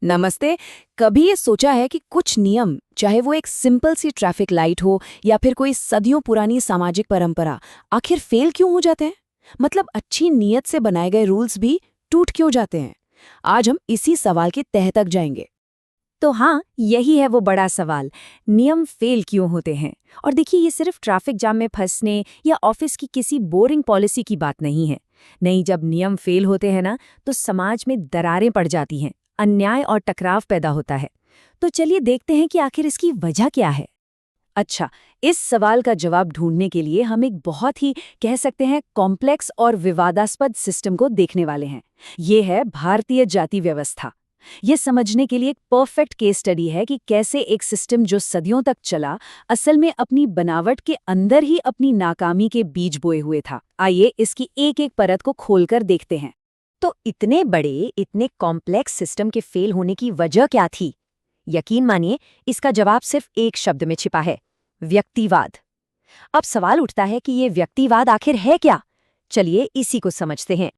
नमस्ते। कभी ये सोचा है कि कुछ नियम, चाहे वो एक सिंपल सी ट्रैफिक लाइट हो या फिर कोई सदियों पुरानी सामाजिक परंपरा, आखिर फेल क्यों हो जाते हैं? मतलब अच्छी नीयत से बनाए गए रूल्स भी टूट क्यों जाते हैं? आज हम इसी सवाल के तह तक जाएंगे। तो हाँ, यही है वो बड़ा सवाल। नियम फेल क्यों होते हैं? और देखिए, ये सिर्फ ट्रैफिक जाम में फंसने या ऑफिस की किसी बोरिंग पॉलिसी की बात नहीं है। नहीं, जब नियम फेल होते हैं ना, तो समाज में दरारें पड़ जाती हैं, अन्याय और टकराव पैदा होता है। तो चलिए देखते हैं कि आखिर इसकी वजह क्या है। अच्छा, इस सवाल का जवाब ढूंढने के लिए हम एक बहुत ही कह सकते हैं कॉम्प्लेक्स और विवादास्पद सिस्टम को देखने वाले हैं। ये है भारतीय जाति व्यवस्था। ये समझने के लिए एक परफेक्ट केस स्टडी है कि कैसे एक सिस्टम जो सदियों तक चला, असल में अपनी बनावट के अंदर ही अपनी नाकामी के बीज बोए हुए था। आइए इसकी एक एक परत को खोलकर देखते हैं। तो इतने बड़े, इतने कॉम्प्लेक्स सिस्टम के फेल होने की वजह क्या थी? यकीन मानिए, इसका जवाब सिर्फ एक शब्द में छिपा है: व्यक्तिवाद। अब सवाल उठता है कि ये व्यक्तिवाद आखिर है क्या? चलिए इसी को समझते हैं।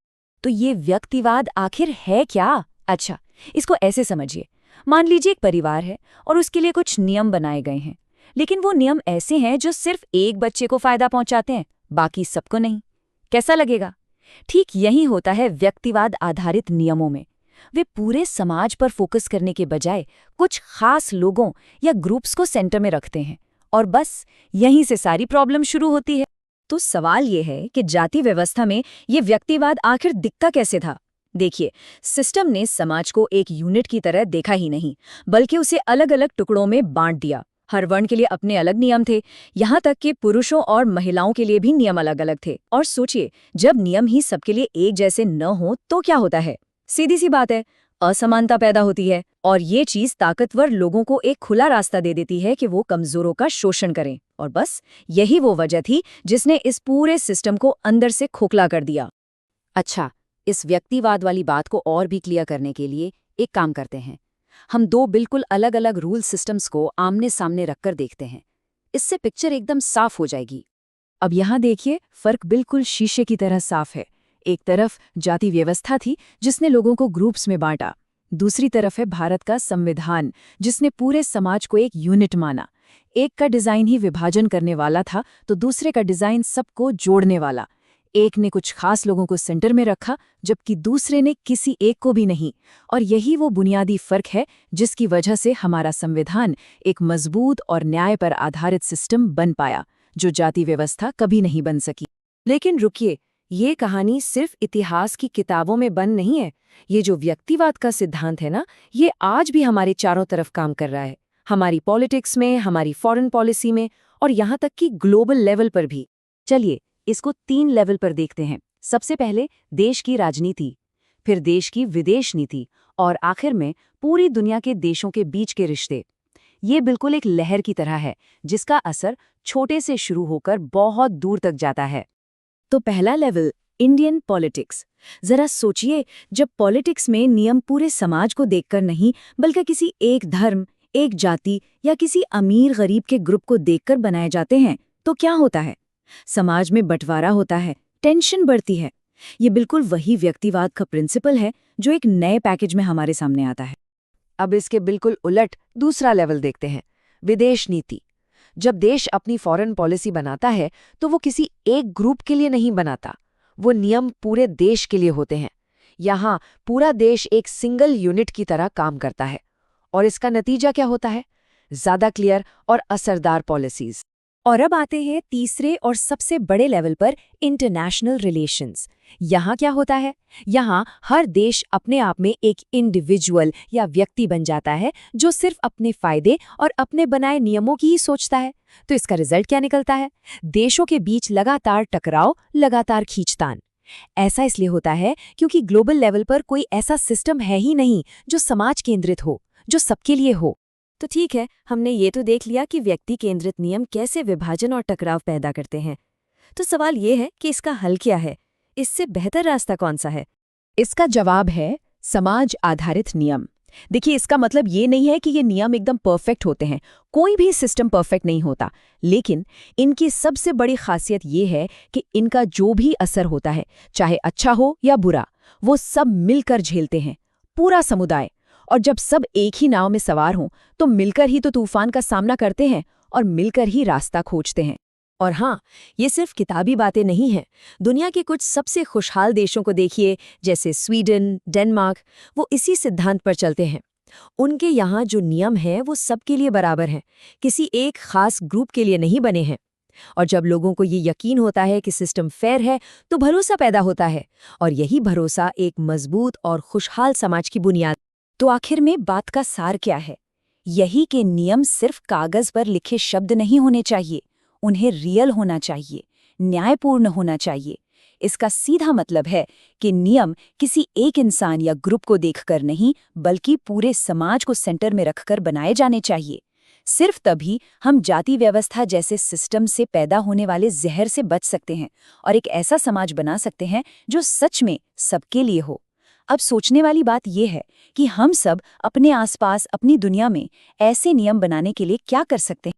तो ये व्यक्तिवाद आखिर है क्या? अच्छा, इसको ऐसे समझिए। मान लीजिए एक परिवार है और उसके लिए कुछ नियम बनाए गए हैं, लेकिन वो नियम ऐसे हैं जो सिर्फ एक बच्चे को फायदा पहुंचाते हैं, बाकी सबको नहीं। कैसा लगेगा? ठीक यही होता है व्यक्तिवाद आधारित नियमों में। वे पूरे समाज पर फोकस करने के बजाय कुछ खास लोगों या ग्रुप्स को सेंटर में रखते हैं, और बस यहीं से सारी प्रॉब्लम शुरू होती है। तो सवाल ये है कि जाति व्यवस्था में ये व्यक्तिवाद आखिर दिखता कैसे था? देखिए, सिस्टम ने समाज को एक यूनिट की तरह देखा ही नहीं, बल्कि उसे अलग अलग टुकड़ों में बांट दिया। हर वर्ण के लिए अपने अलग नियम थे, यहाँ तक कि पुरुषों और महिलाओं के लिए भी नियम अलग अलग थे। और सोचिए, जब नियम ही सबके लिए एक जैसे न हो तो क्या होता है? सीधी सी बात है, असमानता पैदा होती है। और ये चीज ताकतवर लोगों को एक खुला रास्ता दे देती है कि वो कमजोरों का शोषण करें। और बस यही वो वजह थी जिसने इस पूरे सिस्टम को अंदर से खोखला कर दिया। अच्छा, इस व्यक्तिवाद वाली बात को और भी क्लियर करने के लिए एक काम करते हैं। हम दो बिल्कुल अलग अलग रूल सिस्टम्स को आमने सामने रखकर देखते हैं। इससे पिक्चर एकदम साफ हो जाएगी। अब यहाँ देखिए, फर्क बिल्कुल शीशे की तरह साफ है। एक तरफ जाति व्यवस्था थी जिसने लोगों को ग्रुप्स में बांटा। दूसरी तरफ है भारत का संविधान, जिसने पूरे समाज को एक यूनिट माना। एक का डिजाइन ही विभाजन करने वाला था, तो दूसरे का डिजाइन सबको जोड़ने वाला। एक ने कुछ खास लोगों को सेंटर में रखा, जबकि दूसरे ने किसी एक को भी नहीं। और यही वो बुनियादी फर्क है जिसकी वजह से हमारा संविधान एक मजबूत और न्याय पर आधारित सिस्टम बन पाया, जो जाति व्यवस्था कभी नहीं बन सकी। लेकिन रुकिए, ये कहानी सिर्फ इतिहास की किताबों में बंद नहीं है। ये जो व्यक्तिवाद का सिद्धांत है ना, ये आज भी हमारे चारों तरफ काम कर रहा है। हमारी पॉलिटिक्स में, हमारी फॉरेन पॉलिसी में, और यहाँ तक कि ग्लोबल लेवल पर भी। चलिए इसको 3 लेवल पर देखते हैं। सबसे पहले देश की राजनीति, फिर देश की विदेश नीति, और आखिर में पूरी दुनिया के देशों के बीच के रिश्ते। ये बिल्कुल एक लहर की तरह है, जिसका असर छोटे से शुरू होकर बहुत दूर तक जाता है। तो पहला लेवल, इंडियन पॉलिटिक्स। जरा सोचिए, जब पॉलिटिक्स में नियम पूरे समाज को देखकर नहीं, बल्कि किसी एक धर्म, एक जाति या किसी अमीर गरीब के ग्रुप को देखकर बनाए जाते हैं, तो क्या होता है? समाज में बंटवारा होता है, टेंशन बढ़ती है। ये बिल्कुल वही व्यक्तिवाद का प्रिंसिपल है जो एक नए पैकेज में हमारे सामने आता है। अब इसके बिल्कुल उलट दूसरा लेवल देखते हैं, विदेश नीति। जब देश अपनी फॉरेन पॉलिसी बनाता है, तो वो किसी एक ग्रुप के लिए नहीं बनाता, वो नियम पूरे देश के लिए होते हैं। यहाँ पूरा देश एक सिंगल यूनिट की तरह काम करता है। और इसका नतीजा क्या होता है? ज्यादा क्लियर और असरदार पॉलिसीज। और अब आते हैं तीसरे और सबसे बड़े लेवल पर, इंटरनेशनल रिलेशंस। यहाँ क्या होता है? यहाँ हर देश अपने आप में एक इंडिविजुअल या व्यक्ति बन जाता है, जो सिर्फ अपने फायदे और अपने बनाए नियमों की ही सोचता है। तो इसका रिजल्ट क्या निकलता है? देशों के बीच लगातार टकराव, लगातार खींचतान। ऐसा इसलिए होता है क्योंकि ग्लोबल लेवल पर कोई ऐसा सिस्टम है ही नहीं जो समाज केंद्रित हो, जो सबके लिए हो। तो ठीक है, हमने ये तो देख लिया कि व्यक्ति केंद्रित नियम कैसे विभाजन और टकराव पैदा करते हैं। तो सवाल ये है कि इसका हल क्या है? इससे बेहतर रास्ता कौन सा है? इसका जवाब है समाज आधारित नियम। देखिए, इसका मतलब ये नहीं है कि ये नियम एकदम परफेक्ट होते हैं। कोई भी सिस्टम परफेक्ट नहीं होता, लेकिन इनकी सबसे बड़ी खासियत ये है कि इनका जो भी असर होता है, चाहे अच्छा हो या बुरा, वो सब मिलकर झेलते हैं, पूरा समुदाय। और जब सब एक ही नाव में सवार हों तो मिलकर ही तो तूफान का सामना करते हैं और मिलकर ही रास्ता खोजते हैं। और हाँ, ये सिर्फ किताबी बातें नहीं हैं। दुनिया के कुछ सबसे खुशहाल देशों को देखिए, जैसे स्वीडन, डेनमार्क, वो इसी सिद्धांत पर चलते हैं। उनके यहाँ जो नियम हैं वो सबके लिए बराबर हैं, किसी एक खास ग्रुप के लिए नहीं बने हैं। और जब लोगों को ये यकीन होता है कि सिस्टम फेयर है, तो भरोसा पैदा होता है, और यही भरोसा एक मजबूत और खुशहाल समाज की बुनियाद। तो आखिर में बात का सार क्या है? यही कि नियम सिर्फ कागज पर लिखे शब्द नहीं होने चाहिए, उन्हें रियल होना चाहिए, न्यायपूर्ण होना चाहिए। इसका सीधा मतलब है कि नियम किसी एक इंसान या ग्रुप को देखकर नहीं, बल्कि पूरे समाज को सेंटर में रखकर बनाए जाने चाहिए। सिर्फ तभी हम जाति व्यवस्था जैसे सिस्टम से पैदा होने वाले जहर से बच सकते हैं और एक ऐसा समाज बना सकते हैं जो सच में सबके लिए हो। अब सोचने वाली बात यह है कि हम सब अपने आसपास, अपनी दुनिया में ऐसे नियम बनाने के लिए क्या कर सकते हैं।